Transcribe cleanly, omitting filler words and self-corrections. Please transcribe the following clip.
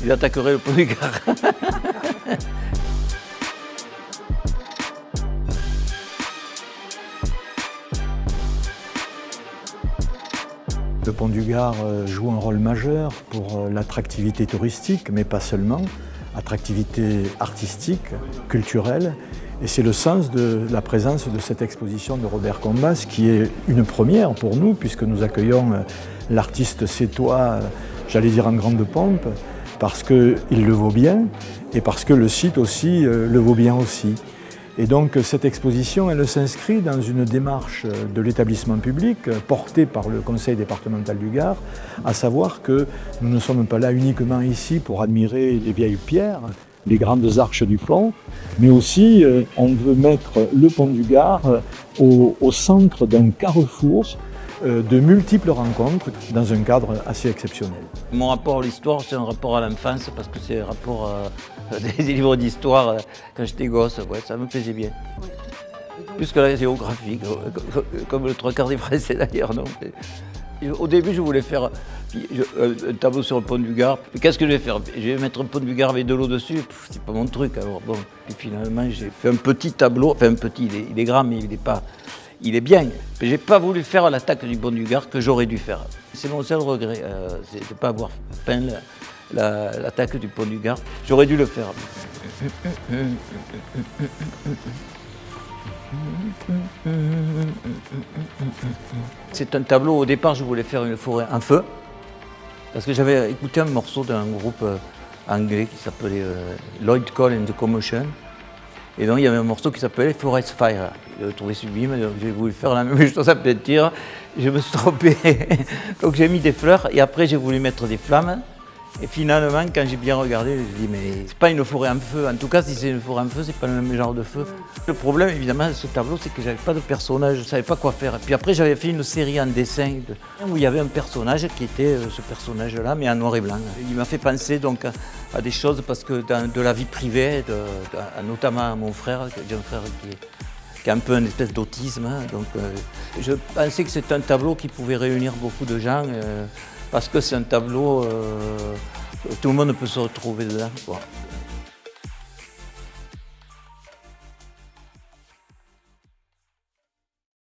il attaquerait le pont du Gard. Le pont du Gard joue un rôle majeur pour l'attractivité touristique, mais pas seulement, attractivité artistique, culturelle. Et c'est le sens de la présence de cette exposition de Robert Combas, qui est une première pour nous, puisque nous accueillons l'artiste sétois, j'allais dire en grande pompe, parce qu'il le vaut bien, et parce que le site aussi le vaut bien aussi. Et donc cette exposition, elle s'inscrit dans une démarche de l'établissement public portée par le conseil départemental du Gard, à savoir que nous ne sommes pas là uniquement ici pour admirer les vieilles pierres, les grandes arches du pont, mais aussi on veut mettre le pont du Gard au centre d'un carrefour de multiples rencontres dans un cadre assez exceptionnel. Mon rapport à l'histoire, c'est un rapport à l'enfance, parce que c'est un rapport à des livres d'histoire quand j'étais gosse, ouais, ça me plaisait bien. Plus que la géographie, comme le trois quarts des Français d'ailleurs. Non. Au début, je voulais faire un tableau sur le pont du Gard. Qu'est-ce que je vais faire? Je vais mettre un pont du Gard avec de l'eau dessus. C'est pas mon truc. Alors bon. Puis finalement, j'ai fait un petit tableau. Enfin, un petit, il est grand, mais il est pas. Il est bien. Mais j'ai pas voulu faire l'attaque du pont du Gard que j'aurais dû faire. C'est mon seul regret, c'est de ne pas avoir peint l'attaque du pont du Gard. J'aurais dû le faire. C'est un tableau, au départ je voulais faire une forêt en feu, parce que j'avais écouté un morceau d'un groupe anglais qui s'appelait Lloyd Cole and the Commotion, et donc il y avait un morceau qui s'appelait Forest Fire. Je l'ai trouvé sublime, donc j'ai voulu faire la même chose à peinture, je me suis trompé, donc j'ai mis des fleurs et après j'ai voulu mettre des flammes. Et finalement, quand j'ai bien regardé, je me suis dit, mais c'est pas une forêt en feu. En tout cas, si c'est une forêt en feu, c'est pas le même genre de feu. Le problème, évidemment, de ce tableau, c'est que j'avais pas de personnage, je savais pas quoi faire. Et puis après, j'avais fait une série en dessin où il y avait un personnage qui était ce personnage-là, mais en noir et blanc. Il m'a fait penser donc à des choses parce que de la vie privée, notamment à mon frère, j'ai un frère qui a un peu une espèce d'autisme. Donc, je pensais que c'était un tableau qui pouvait réunir beaucoup de gens. Parce que c'est un tableau, tout le monde peut se retrouver dedans, quoi.